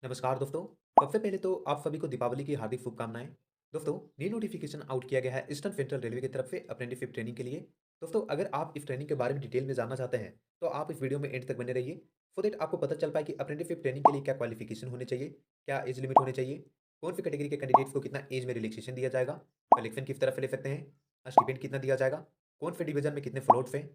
नमस्कार दोस्तों। सबसे पहले तो आप सभी को दीपावली की हार्दिक शुभकामनाएं। दोस्तों, नई नोटिफिकेशन आउट किया गया है ईस्टर्न सेंट्रल रेलवे की तरफ से अप्रेंटिसशिप ट्रेनिंग के लिए। दोस्तों, अगर आप इस ट्रेनिंग के बारे में डिटेल में जानना चाहते हैं तो आप इस वीडियो में एंड तक बने रहिए, सो दैट आपको पता चल पाए कि अप्रेंटिसशिप ट्रेनिंग के लिए क्या क्वालिफिकेशन होने चाहिए, क्या एज लिमिट होनी चाहिए, कौन सी कैटेगरी के कैंडिडेट्स को कितना एज में रिलैक्सेशन दिया जाएगा, कलेक्शन किस तरह से ले सकते हैं, स्टिपेंड कितना दिया जाएगा, कौन से डिवीजन में कितने फ्लोट्स हैं,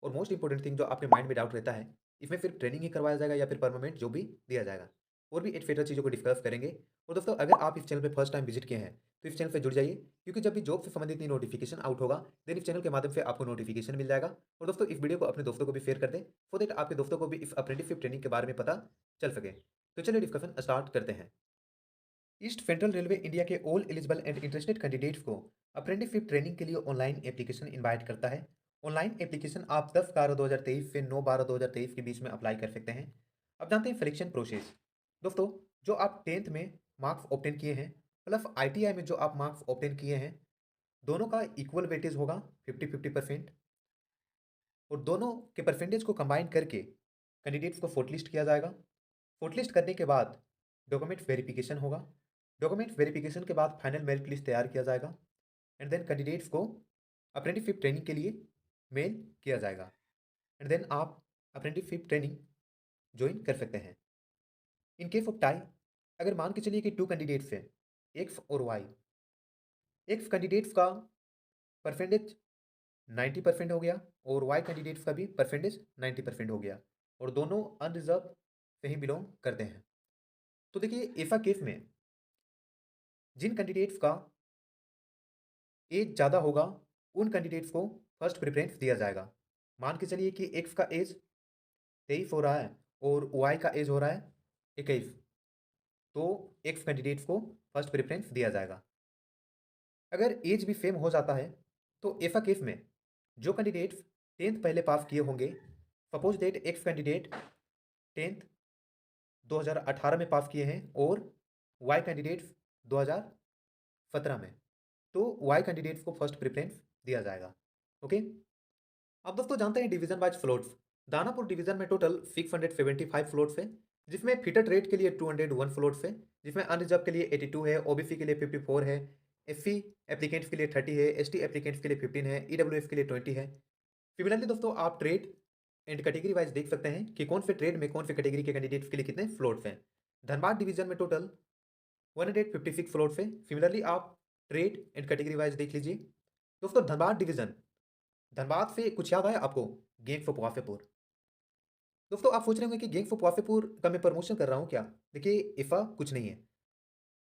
और मोस्ट इंपॉर्टेंट थिंग जो आपके माइंड में डाउट रहता है, इसमें सिर्फ ट्रेनिंग ही करवाया जाएगा या फिर परमानेंट जो भी दिया जाएगा, और भी एटसेट्रा चीज़ों को डिस्कस करेंगे। और दोस्तों, अगर आप इस चैनल पे फर्स्ट टाइम विजिट किए हैं तो इस चैनल पे जुड़ जाइए, क्योंकि जब भी जॉब से संबंधित नई नोटिफिकेशन आउट होगा देन इस चैनल के माध्यम से आपको नोटिफिकेशन मिल जाएगा। और दोस्तों, इस वीडियो को अपने दोस्तों को भी शेयर कर दें, सो दैट आपके दोस्तों को भी इस अप्रेंटिसशिप ट्रेनिंग के बारे में पता चल सके। तो चलिए डिस्कशन स्टार्ट करते हैं। ईस्ट सेंट्रल रेलवे इंडिया के all eligible and interested candidates को अप्रेंटिसशिप ट्रेनिंग के लिए ऑनलाइन एप्लीकेशन इनवाइट करता है। ऑनलाइन एप्लीकेशन आप 10/12/2023 से 9/12/2023 के बीच में अप्लाई कर सकते हैं। अब जानते हैं सिलेक्शन प्रोसेस। दोस्तों, जो आप 10th में मार्क्स ऑब्टेन किए हैं प्लस आईटीआई में जो आप मार्क्स ऑब्टेन किए हैं, दोनों का इक्वल वेटेज होगा 50-50%। और दोनों के परसेंटेज को कंबाइन करके कैंडिडेट्स को शॉर्टलिस्ट किया जाएगा। शॉर्टलिस्ट करने के बाद डॉक्यूमेंट वेरिफिकेशन होगा। डॉक्यूमेंट वेरिफिकेशन के बाद फाइनल मेरिट लिस्ट तैयार किया जाएगा एंड देन कैंडिडेट्स को अप्रेंटिसशिप ट्रेनिंग के लिए मेल किया जाएगा एंड देन आप अप्रेंटिसशिप ट्रेनिंग ज्वाइन कर सकते हैं। इन केस ऑफ टाई, अगर मान के चलिए कि टू कैंडिडेट्स हैं, एक्स और वाई, एक्स कैंडिडेट्स का परसेंटेज 90% हो गया और वाई कैंडिडेट्स का भी परसेंटेज 90% हो गया और दोनों अनरिजर्व से ही बिलोंग करते हैं, तो देखिए ऐसा केस में जिन कैंडिडेट्स का एज ज़्यादा होगा उन कैंडिडेट्स को फर्स्ट प्रेफरेंस दिया जाएगा। मान के चलिए कि एक्स का एज 23 हो रहा है और वाई का एज हो रहा है 21, तो एक्स कैंडिडेट्स को फर्स्ट प्रेफरेंस दिया जाएगा। अगर एज भी सेम हो जाता है तो ऐसा केस में जो कैंडिडेट्स 10th पहले पास किए होंगे, suppose that x candidate 10th 2018 में पास किए हैं और वाई कैंडिडेट्स 2017 में, तो वाई कैंडिडेट्स को फर्स्ट प्रेफरेंस दिया जाएगा। ओके। अब दोस्तों जानते हैं division wise floats. Danapur division में टोटल 675 फ्लोट्स है, जिसमें फिटर ट्रेड के लिए 201 फ्लोट्स है, जिसमें अनरिजर्व के लिए 82 है, ओबीसी के लिए 54 है, एससी एप्लीकेंट्स के लिए 30 है, एसटी एप्लीकेंट्स के लिए 15 है, ईडब्ल्यूएस के लिए 20 है। सिमिलरली दोस्तों, आप ट्रेड एंड कैटेगरी वाइज देख सकते हैं कि कौन से ट्रेड में कौन से कैटेगरी के कैंडिडेट्स के लिए कितने फ्लोट्स हैं। धनबाद डिवीजन में टोटल 156 फ्लोट्स है। सिमिलरली आप ट्रेड एंड कैटेगरी वाइज देख लीजिए। दोस्तों, धनबाद डिवीजन, धनबाद से कुछ याद आया आपको? Gangs of Wasseypur. दोस्तों, आप सोच रहे होंगे कि गैंग्स ऑफ वासेपुर का मैं प्रमोशन कर रहा हूँ क्या? देखिए ऐसा कुछ नहीं है।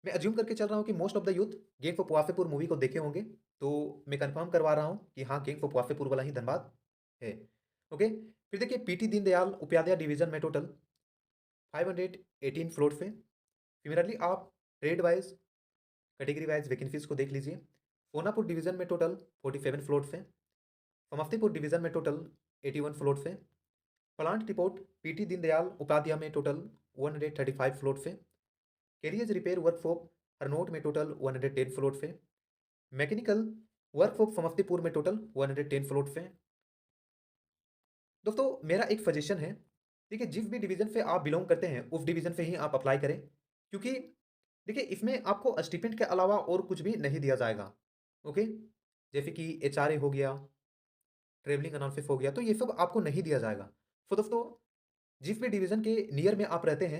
मैं अज्यूम करके चल रहा हूँ कि most of the youth gangs of Wasseypur movie को देखे होंगे, तो मैं कंफर्म करवा रहा हूँ कि हाँ, गैंग्स ऑफ वासेपुर वाला ही धनबाद है। ओके। फिर देखिए पीटी दीनदयाल उपाध्याय डिवीजन में टोटल 518 फ्लोट्स है। सिमिलरली आप trade wise category wise vacancies को देख लीजिए। सोनापुर डिवीजन में टोटल 47 फ्लोट्स हैं। समस्तीपुर डिवीजन में टोटल 81 फ्लोट्स हैं। Plant report PT Deendayal Upadhyay में टोटल 135 फ्लोट्स है। कैरियर्स रिपेयर वर्कशॉप हरनोट में टोटल 110 फ्लोट्स है। मैकेनिकल वर्कशॉप समस्तीपुर में टोटल 110 फ्लोट्स हैं। दोस्तों, मेरा एक सजेशन है, देखिए जिस भी डिवीजन से आप बिलोंग करते हैं उस डिवीजन से ही आप अप्लाई करें, क्योंकि देखिए इसमें आपको स्टिपेंड के अलावा और कुछ भी नहीं दिया जाएगा। ओके। जैसे कि एचआरए हो गया, ट्रेवलिंग अनाउंसेस हो गया, तो ये सब आपको नहीं दिया जाएगा। तो दोस्तों, जिस भी डिवीज़न के नियर में आप रहते हैं,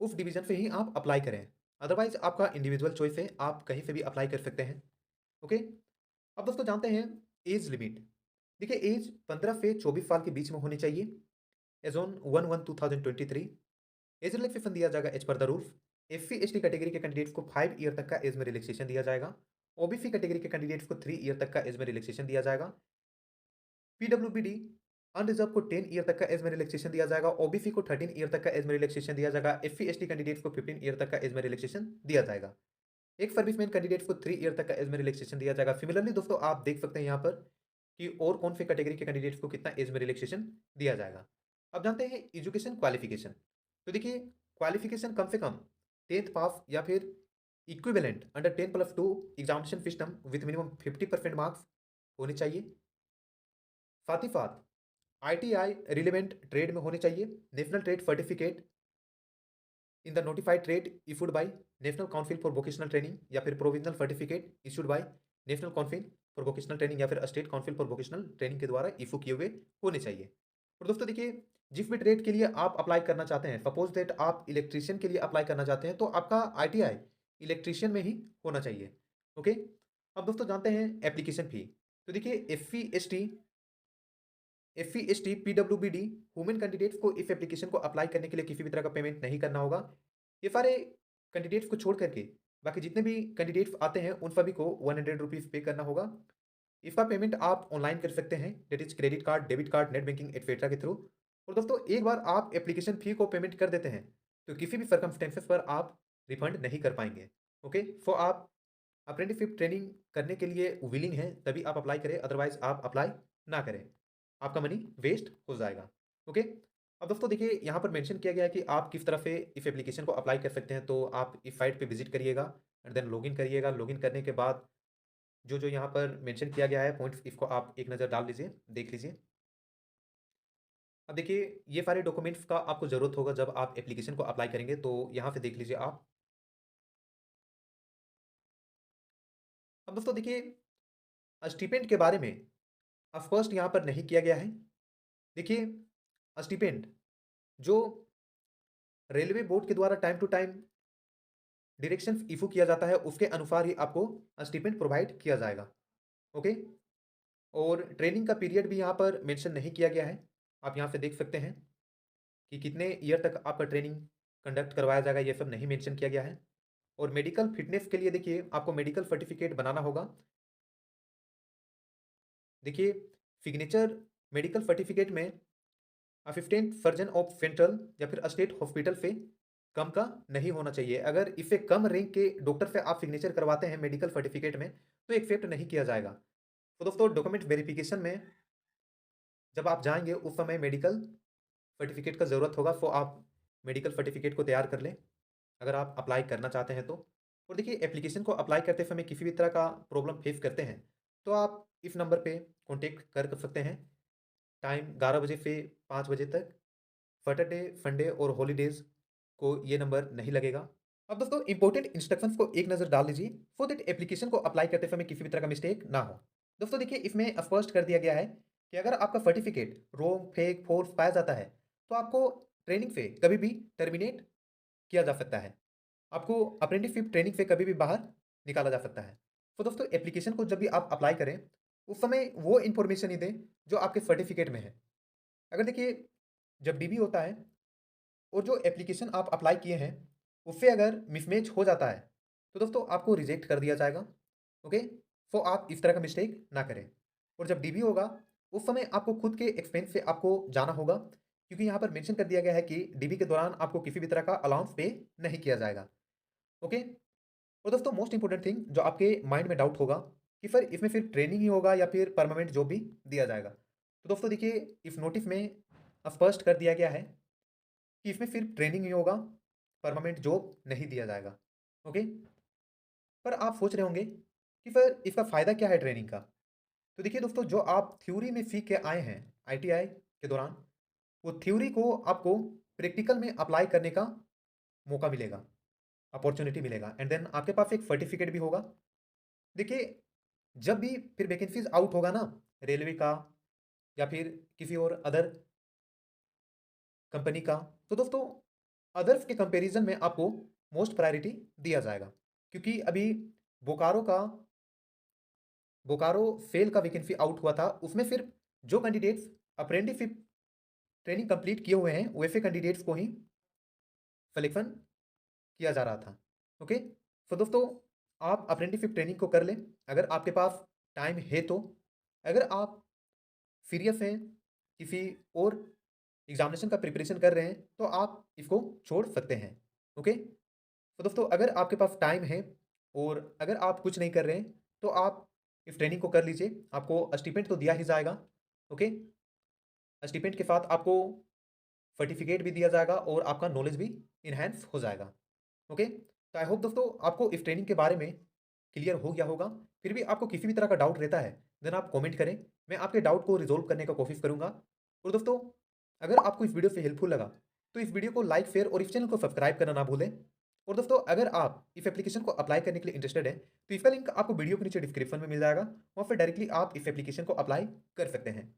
उस डिवीज़न से ही आप अप्लाई करें। अदरवाइज़ आपका इंडिविजुअल चॉइस है, आप कहीं से भी अप्लाई कर सकते हैं। ओके। अब दोस्तों जानते हैं एज लिमिट। देखिए एज 15 से 24 साल के बीच में होनी चाहिए एज़ ऑन 1/1/2023। एज रिलैक्सेशन दिया जाएगा as per the rules. SC ST category के कैंडिडेट्स को 5 ईयर तक का एज में रिलैक्सेशन दिया जाएगा। ओबीसी कैटेगरी के कैंडिडेट्स को 3 ईयर तक का एज में रिलैक्सेशन दिया जाएगा। पीडब्ल्यूबीडी अनरिजर्व को 10 ईयर तक का एज में रिलैक्सेशन दिया जाएगा। ओबीसी को 13 ईयर तक का एज में रिलैक्सेशन दिया जाएगा। एससी एसटी कैंडिडेट्स को 15 ईयर तक का एज में रिलैक्सेशन दिया जाएगा। एक सर्विसमैन कैंडिडेट्स को 3 ईयर तक का एज में रिलैक्सेशन दिया जाएगा। सिमिलरली दोस्तों, आप देख सकते हैं यहाँ पर कि और कौन से कैटेगरी के कैंडिडेट्स को कितना एज में रिलैक्सेशन दिया जाएगा। अब जानते हैं एजुकेशन क्वालिफिकेशन। तो देखिए क्वालिफिकेशन कम से कम 10th पास या फिर equivalent under 10+2 examination system with minimum 50% marks होने चाहिए। साथ ही साथ आईटीआई रिलेवेंट ट्रेड में होने चाहिए। National trade certificate in the notified trade issued by national council for vocational training या फिर provisional certificate issued by national council for vocational training या फिर state council for vocational training के द्वारा issue किए हुए होने चाहिए। और दोस्तों देखिए, जिस भी ट्रेड के लिए आप अप्लाई करना चाहते हैं, सपोज दैट आप इलेक्ट्रीशियन के लिए अप्लाई करना चाहते हैं, तो आपका आईटीआई इलेक्ट्रीशियन में ही होना चाहिए। ओके। अब दोस्तों जानते हैं एप्लीकेशन फी। तो देखिए, SC, ST, PWBD women candidates को इस एप्लीकेशन को अप्लाई करने के लिए किसी भी तरह का पेमेंट नहीं करना होगा। ये सारे कैंडिडेट्स को छोड़ करके बाकी जितने भी कैंडिडेट्स आते हैं उन सभी को 100 रुपीज़ पे करना होगा। इसका पेमेंट आप ऑनलाइन कर सकते हैं, that is credit card, debit card, net banking etcetera के थ्रू। और दोस्तों एक बार आप एप्लीकेशन फ़ी को पेमेंट कर देते हैं, तो किसी भी सर्कमस्टेंसेस पर आप रिफंड नहीं कर पाएँगे। ओके? सो आप अप्रेंटिसशिप ट्रेनिंग करने के लिए विलिंग हैं, तभी आप अप्लाई करें, अदरवाइज़ आप अप्लाई ना करें। आपका मनी वेस्ट हो जाएगा। ओके? अब दोस्तों देखिए, यहाँ पर मेंशन किया गया है कि आप किस तरह से इस एप्लीकेशन को अप्लाई कर सकते हैं। तो आप इस साइट पे विज़िट करिएगा एंड देन लॉगिन करिएगा। लॉगिन करने के बाद जो-जो यहाँ पर मेंशन किया गया है पॉइंट्स, इसको आप एक नज़र डाल लीजिए, देख लीजिए। अब देखिए, ये सारे डॉक्यूमेंट्स का आपको ज़रूरत होगा जब आप एप्लीकेशन को अप्लाई करेंगे, तो यहाँ से देख लीजिए आप। अब दोस्तों देखिए, स्टिपेंड के बारे में स्पष्ट यहाँ पर नहीं किया गया है। देखिए, स्टिपेंड जो रेलवे बोर्ड के द्वारा time to time directions issue किया जाता है, उसके अनुसार ही आपको स्टिपेंड प्रोवाइड किया जाएगा। ओके? और ट्रेनिंग का पीरियड भी यहाँ पर मेंशन नहीं किया गया है। आप यहाँ से देख सकते हैं कि कितने ईयर तक आपका ट्रेनिंग कंडक्ट करवाया जाएगा, ये सब नहीं मेंशन किया गया है। और मेडिकल फिटनेस के लिए देखिए, आपको मेडिकल सर्टिफिकेट बनाना होगा। देखिए, सिग्नेचर मेडिकल सर्टिफिकेट में असिस्टेंट सर्जन ऑफ सेंट्रल या फिर स्टेट हॉस्पिटल से कम का नहीं होना चाहिए। अगर इससे कम रैंक के डॉक्टर से आप सिग्नेचर करवाते हैं मेडिकल सर्टिफिकेट में, तो एक्सेप्ट नहीं किया जाएगा। तो दोस्तों डॉक्यूमेंट वेरिफिकेशन में जब आप जाएँगे उस समय मेडिकल सर्टिफिकेट का ज़रूरत होगा, तो आप मेडिकल सर्टिफिकेट को तैयार कर लें, अगर आप अप्लाई करना चाहते हैं तो। और देखिए, एप्लीकेशन को अप्लाई करते समय किसी भी तरह का प्रॉब्लम फेस करते हैं, तो आप इस नंबर पे कॉन्टैक्ट कर सकते हैं। टाइम 11 बजे से 5 बजे तक, सैटरडे, संडे और हॉलिडेज़ को ये नंबर नहीं लगेगा। अब दोस्तों इम्पोर्टेंट इंस्ट्रक्शंस को एक नज़र डाल लीजिए, सो दैट एप्लीकेशन को अप्लाई करते समय किसी भी तरह का मिस्टेक ना हो। दोस्तों देखिए, इसमें स्पष्ट कर दिया गया है कि अगर आपका सर्टिफिकेट रॉन्ग, फेक, फ़ॉल्स पाया जाता है, तो आपको ट्रेनिंग से कभी भी टर्मिनेट किया जा सकता है। आपको अप्रेंटिसशिप ट्रेनिंग से कभी भी बाहर निकाला जा सकता है। तो दोस्तों एप्लीकेशन को जब भी आप अप्लाई करें, उस समय वो इन्फॉर्मेशन ही दें जो आपके सर्टिफिकेट में है। अगर देखिए, जब डीबी होता है और जो एप्लीकेशन आप अप्लाई किए हैं, उससे अगर मिसमैच हो जाता है, तो दोस्तों आपको रिजेक्ट कर दिया जाएगा। ओके? सो आप इस तरह का मिस्टेक ना करें। और जब डीबी होगा, उस समय आपको खुद के एक्सपेंस से आपको जाना होगा, क्योंकि यहाँ पर मेंशन कर दिया गया है कि डीबी के दौरान आपको किसी भी तरह का अलाउंस पे नहीं किया जाएगा। ओके? और दोस्तों मोस्ट इंपोर्टेंट थिंग जो आपके माइंड में डाउट होगा कि सर इसमें सिर्फ ट्रेनिंग ही होगा या फिर परमानेंट जॉब भी दिया जाएगा। तो दोस्तों देखिए, इस नोटिस में स्पष्ट कर दिया गया है कि इसमें सिर्फ ट्रेनिंग ही होगा, परमानेंट जॉब नहीं दिया जाएगा। ओके? पर आप सोच रहे होंगे कि सर इसका फ़ायदा क्या है ट्रेनिंग का? तो देखिए दोस्तों, जो आप थ्योरी में सीख के आए हैं आईटीआई के दौरान, वो थ्योरी को आपको प्रैक्टिकल में अप्लाई करने का मौका मिलेगा, अपॉर्च्युनिटी मिलेगा एंड देन आपके पास एक सर्टिफिकेट भी होगा। देखिए, जब भी फिर वैकेंसीज़ आउट होगा ना, रेलवे का या फिर किसी और अदर कंपनी का, तो दोस्तों अदर्स के कंपैरिज़न में आपको मोस्ट प्रायोरिटी दिया जाएगा। क्योंकि अभी बोकारो का बोकारो सेल का वैकेंसी आउट हुआ था, उसमें सिर्फ जो कैंडिडेट्स अप्रेंटिसशिप ट्रेनिंग कंप्लीट किए हुए हैं, वैसे कैंडिडेट्स को ही सिलेक्शन किया जा रहा था। ओके? तो दोस्तों आप अप्रेंटिसशिप ट्रेनिंग को कर लें, अगर आपके पास टाइम है तो। अगर आप सीरियस हैं, किसी और एग्ज़ामिनेशन का प्रिपरेशन कर रहे हैं, तो आप इसको छोड़ सकते हैं। ओके? तो दोस्तों अगर आपके पास टाइम है और अगर आप कुछ नहीं कर रहे हैं, तो आप इस ट्रेनिंग को कर लीजिए। आपको स्टिपेंड तो दिया ही जाएगा। ओके? स्टिपेंड के साथ आपको सर्टिफिकेट भी दिया जाएगा और आपका नॉलेज भी एनहांस हो जाएगा। ओके? तो आई होप दोस्तों आपको इस ट्रेनिंग के बारे में क्लियर हो गया होगा। फिर भी आपको किसी भी तरह का डाउट रहता है, देन आप कमेंट करें। मैं आपके डाउट को रिज़ॉल्व करने का कोशिश करूँगा। और दोस्तों अगर आपको इस वीडियो से हेल्पफुल लगा, तो इस वीडियो को लाइक, शेयर और इस चैनल को सब्सक्राइब करना ना भूलें। और दोस्तों अगर आप इस एप्लीकेशन को अप्लाई करने के लिए इंटरेस्टेड हैं, तो इसका लिंक आपको वीडियो के नीचे डिस्क्रिप्शन में मिल जाएगा। वहाँ पे डायरेक्टली आप इस एप्लीकेशन को अप्लाई कर सकते हैं।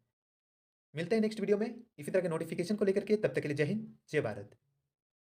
मिलते हैं नेक्स्ट वीडियो में इसी तरह के नोटिफिकेशन को लेकर के, तब तक के लिए जय हिंद, जय भारत।